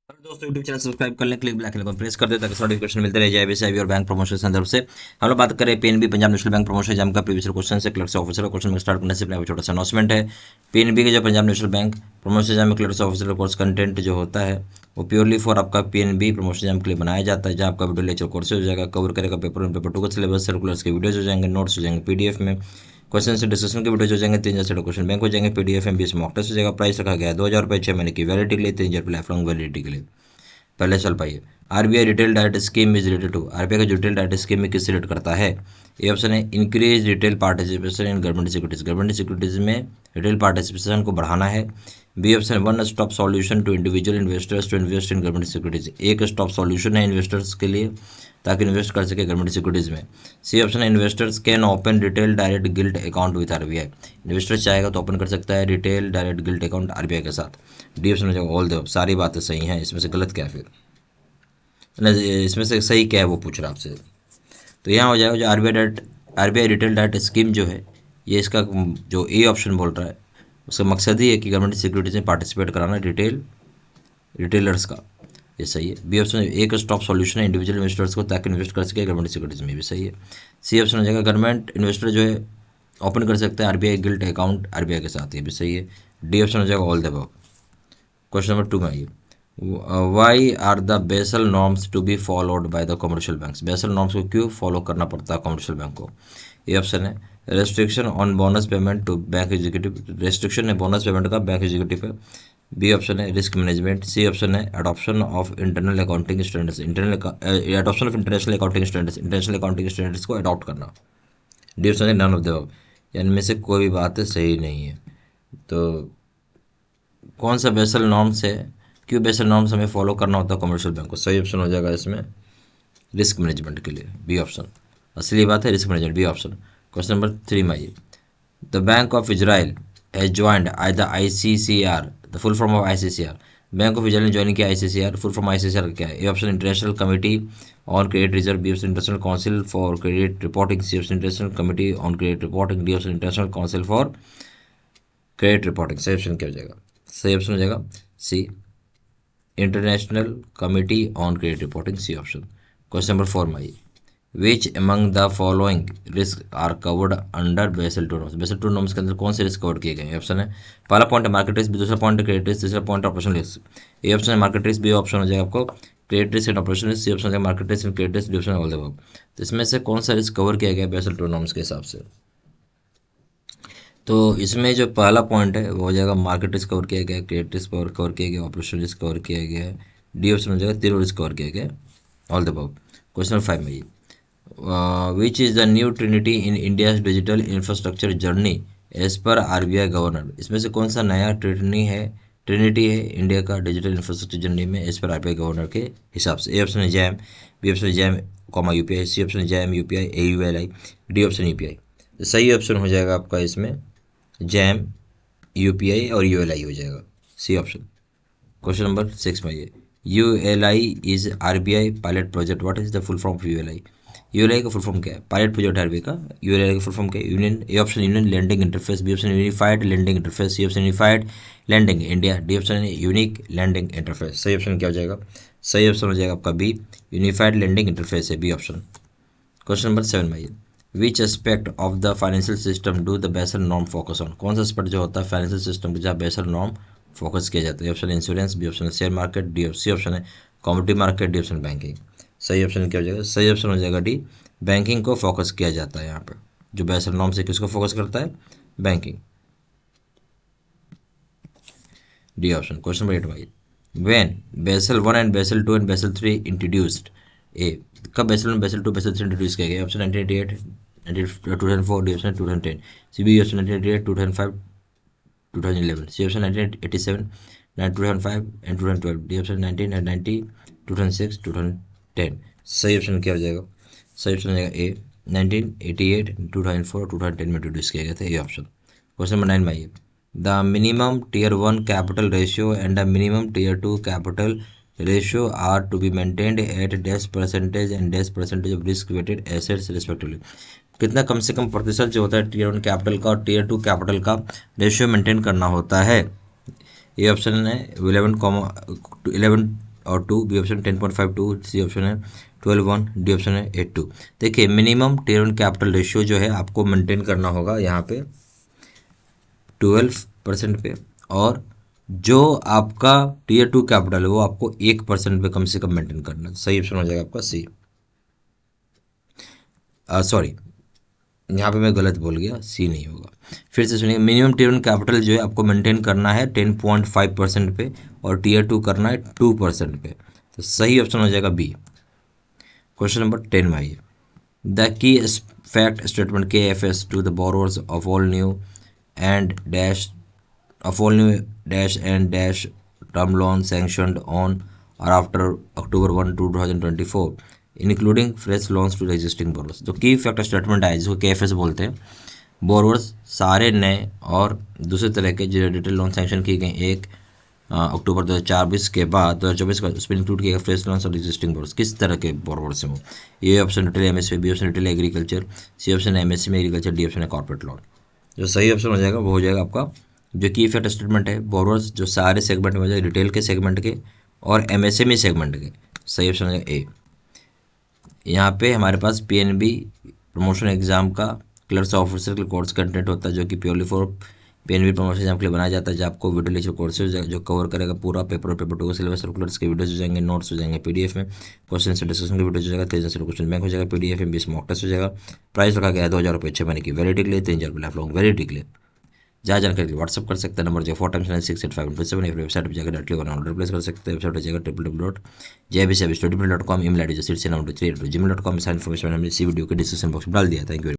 और दोस्तों YouTube channel subscribe कर लें, क्लिक बेल आइकन को प्रेस कर दें ताकि नोटिफिकेशन मिलते रहे जाए वैसे और बैंक प्रमोशन के संदर्भ से। हम लोग बात करें PNB Punjab national bank promotion exam का प्रीवियस क्वेश्चन से क्लर्क से ऑफिसर क्वेश्चन में स्टार्ट करने से पहले छोटा सा अनाउंसमेंट है। पीएनबी के जो Punjab national bank promotion exam में क्लर्क से ऑफिसर कोर्स कंटेंट जो होता है वो प्योरली फॉर आपका पीएनबी प्रमोशन एग्जाम के लिए बनाया जाता है, जहाँ आपका वीडियो लेक्चर कोर्स हो जाएगा, कवर करेगा पेपर 1 पेपर 2 का सिलेबस, सर्कुलर्स के वीडियोज हो जाएंगे, नोट्स हो जाएंगे पीडीएफ में, क्वेश्चन से डिस्कशन के वीडियो हो जाएंगे, 3000 क्वेश्चन बैंक हो जाएंगे पीडीएफ में, 20 मॉक टेस्ट हो जाएगा। प्राइस रखा गया है 2000 रुपये 6 महीने की वैलिडिटी के लिए, 3000 लाइफ लॉन्ग वैलिडिटी के लिए। पहले चल पाइए। RBI retail direct scheme is related to, RBI का जो रिटेल डायरेक्ट स्कीम में किससे रिलेट करता है? ये ऑप्शन है increase retail participation in government securities, government securities में रिटेल पार्टिसिपेशन को बढ़ाना है। B option one stop solution to individual investors to invest in government securities, एक स्टॉप सॉल्यूशन है इन्वेस्टर्स के लिए ताकि इन्वेस्ट कर सके गवर्नमेंट सिक्योरिटीज में। सी ऑप्शन है investors can open retail direct gilt account with RBI, investor चाहेगा तो ओपन कर सकता है retail direct gilt account RBI के साथ। डी ऑप्शन हो जाएगा ऑल द, सारी बातें सही हैं, इसमें से गलत क्या है फिर? इसमें से सही क्या है वो पूछ रहा आपसे। तो यहाँ हो जाएगा जो आरबीआई रिटेल डाइट स्कीम जो है, ये इसका जो ए ऑप्शन बोल रहा है उसका मकसद ही है कि गवर्नमेंट सिक्योरिटीज में पार्टिसिपेट कराना रिटेलर्स का, ये सही है। बी ऑप्शन एक स्टॉप सॉल्यूशन है इंडिविजुअल इन्वेस्टर्स को ताकि इन्वेस्ट कर सके गवर्नमेंट सिक्योरिटीज में, भी सही है। सी ऑप्शन हो जाएगा गवर्नमेंट इन्वेस्टर जो है ओपन कर सकते हैं आरबीआई गिल्ट अकाउंट आरबीआई के साथ, ये भी सही है। डी ऑप्शन हो जाएगा all the above. Question number 2 में आइए। Why are the Basel norms to be followed by the commercial banks, Basel norms को क्यों फॉलो करना पड़ता है कमर्शियल बैंक को? ये ऑप्शन है restriction on bonus payment to bank executive, restriction है बोनस पेमेंट का बैंक एग्जीक्यूटिव पे। बी ऑप्शन है रिस्क मैनेजमेंट। सी ऑप्शन है adoption of internal accounting standards, adoption of international accounting standards, international accounting standards को adopt करना। D option है none of the above, यानी इनमें से कोई भी बात सही नहीं है। तो कौन सा बेसल नॉर्म्स है, क्यों बेसल नॉर्म्स हमें फॉलो करना होता है कमर्शियल बैंक को? सही ऑप्शन हो जाएगा इसमें रिस्क मैनेजमेंट के लिए, बी ऑप्शन। असली बात है risk management, B option. Question number 3 में आइए। The bank of Israel has joined the ICCR, the full form of ICCR, bank of Israel ने ज्वाइन किया आईसीसीआर, फुल फॉर्म आईसीसीआर क्या है? A option international committee on credit reserve, B option international council for credit reporting, C option international committee on credit reporting, D option international council for credit reporting. सही option क्या हो जाएगा? सही option हो जाएगा C international committee on credit reporting, C option. Question number 4 में आइए। Which among the following risk are covered under Basel two norms, Basel two norms के अंदर कौन से रिस्क कवर किए गए? ऑप्शन है पहला पॉइंट है मार्केट रिस्क, दूसरा पॉइंट है क्रेडिट रिस्क, तीसरा point operation risk. A option है मार्केट रिस्क, बी ऑप्शन हो जाएगा आपको credit risk and operation risk, C option है market risk and credit risk, D option all the above. तो इसमें से कौन सा रिस्क कवर किया गया बेसल टू नॉर्म्स के हिसाब से? तो इसमें जो पहला पॉइंट है वो हो जाएगा मार्केट रिस्क कवर किया गया, क्रेडिट रिस्क कवर किया गया, ऑपरेशन रिस्क कवर किया गया है, डी ऑप्शन हो जाएगा तीनों रिस्क कवर किया गया, all the above. Question number 5 में ये which is the new trinity in India's digital infrastructure journey as per RBI governor, इसमें से कौन सा नया ट्रिनिटी है इंडिया का डिजिटल इंफ्रास्ट्रक्चर जर्नी में एज पर आरबीआई गवर्नर के हिसाब से? ए ऑप्शन है जैम, बी ऑप्शन है JAM comma UPI, C option है JAM UPI AULI, D option UPI. सही ऑप्शन हो जाएगा आपका इसमें जैम यूपीआई और ULI हो जाएगा, सी ऑप्शन। क्वेश्चन नंबर 6 में ये ULI is RBI pilot project, what is the full form of ULI? ULI का फुल फॉर्म क्या है? पायलट प्रोजेक्ट है आरबीआई का, यूएलआई का फुल फॉर्म क्या है? Union, A option union landing interface, B option unified landing interface, C option unified landing India, D option है unique landing interface. सही ऑप्शन क्या हो जाएगा? सही ऑप्शन हो जाएगा आपका बी यूनिफाइड लैंडिंग इंटरफेस है, बी ऑप्शन। क्वेश्चन नंबर 7 में which aspect of the financial system do the Basel norm focus on, कौन सा एस्पेक्ट जो होता है फाइनेंशियल सिस्टम को जहाँ बेसल नॉर्म फोकस किया जाता है? Option insurance, B option share market, D C option है commodity market, D option banking. सही ऑप्शन क्या हो जाएगा? सही ऑप्शन हो जाएगा डी बैंकिंग को फोकस किया जाता है यहाँ पर। जो बेसल नॉर्म से किसको फोकस करता है? Banking, D option. Question number 8 में when Basel 1 and Basel 2 and Basel 3 introduced, A कब बेसल 1 बेसल 2 बेसल 3 इंट्रोड्यूस किया गया? Option 1988 2004, D option 2010, C B option 1988 2005 2011, C option 1987 2005 and 2012, D option 1990 2006 2010। सही option क्या हो जाएगा? सही ऑप्शन हो जाएगा ए 1988 2004 2010 में इंट्रोड्यूस किया गया था, ए ऑप्शन। क्वेश्चन नंबर 9 में आइए। The minimum tier 1 capital ratio and the minimum tier 2 capital ratio are to be maintained at dash percentage and dash percentage of risk weighted assets respectively, कितना कम से कम प्रतिशत जो होता है टियर 1 कैपिटल का और टियर 2 कैपिटल का रेशियो मेंटेन करना होता है? ये ऑप्शन है 11 और 2, बी ऑप्शन 10.52, सी ऑप्शन है 12.1, डी ऑप्शन है 8.2। देखिए मिनिमम टियर 1 कैपिटल रेशियो जो है आपको मेंटेन करना होगा यहाँ पे 12% पे, और जो आपका टियर 2 कैपिटल है वो आपको 1% पे कम से कम मेंटेन करना है। सही ऑप्शन हो जाएगा आपका सी। सॉरी, यहाँ पे मैं गलत बोल गया, सी नहीं होगा। फिर से सुनिए, मिनिमम टियर 1 कैपिटल जो है आपको मेंटेन करना है 10.5% पे, और टियर 2 करना है 2% पे। तो सही ऑप्शन हो जाएगा बी। क्वेश्चन नंबर 10 में आइए। The key fact statement K F S to the borrowers of all new and dash and dash term loan sanctioned on or after October 1, 2024 including fresh loans to the existing borrowers। तो की fact statement है जिसको केएफएस बोलते हैं, borrowers सारे नए और दूसरे तरह के जो रिटेल लोन सैंक्शन किए गए 1 अक्टूबर 2024 के बाद 2024 का उसमें इंक्लूड किया फ्रेश लोन्स और एग्जिस्टिंग बोरोवर्स। किस तरह के बोरोवर्स हैं वो? A option retail MSP, B option retail agriculture, C option MSC में एग्रीकल्चर, डी ऑप्शन है कॉर्पोरेट लोन। जो सही ऑप्शन हो जाएगा वो हो जाएगा आपका जो की इफेक्ट स्टेटमेंट है, बोरोवर्स जो सारे सेगमेंट में, रिटेल के सेगमेंट के और एमएसएमई सेगमेंट के। सही ऑप्शन है ए। यहाँ पे हमारे पास पीएनबी प्रमोशन एग्जाम का क्लर्क्स ऑफिसर का कोर्स कंटेंट होता है जो कि purely for PNB promotion exam के लिए बनाया जाता है, जो आपको वीडियो लेक्चर कोर्सेज जो कवर करेगा पूरा पेपर और पेपर 2 का सिलेबस, क्लर्क्स के वीडियोज हो जाएंगे, नोट्स हो जाएंगे पीडीएफ में, क्वेश्चन से डिस्कशन के वीडियो हो जाएगा, 3 क्वेश्चन बैंक हो जाएगा पीडीएफ में, 20 मॉक टेस्ट हो जाएगा। प्राइस रखा गया है 2000 रुपये 6 महीने की वैलिडिटी के लिए, 3000 रुपये लाइफ लॉन्ग वैलिडिटी के लिए। जहाँ जानकारी व्हाट्सअप कर सकते हैं, नंबर जो 4×9685127 वेबसाइट पर जाकर डायरेक्टली ऑर्डर प्लेस कर सकते हैं। वेबसाइट पर जाकर www.jbcstudyplay.com, ईमेल आईडी जो 693@gmail.com। सारी इन्फॉर्मेशन हमने इसी वीडियो के डिस्क्रिप्शन बॉक्स में डाल दिया। Thank you.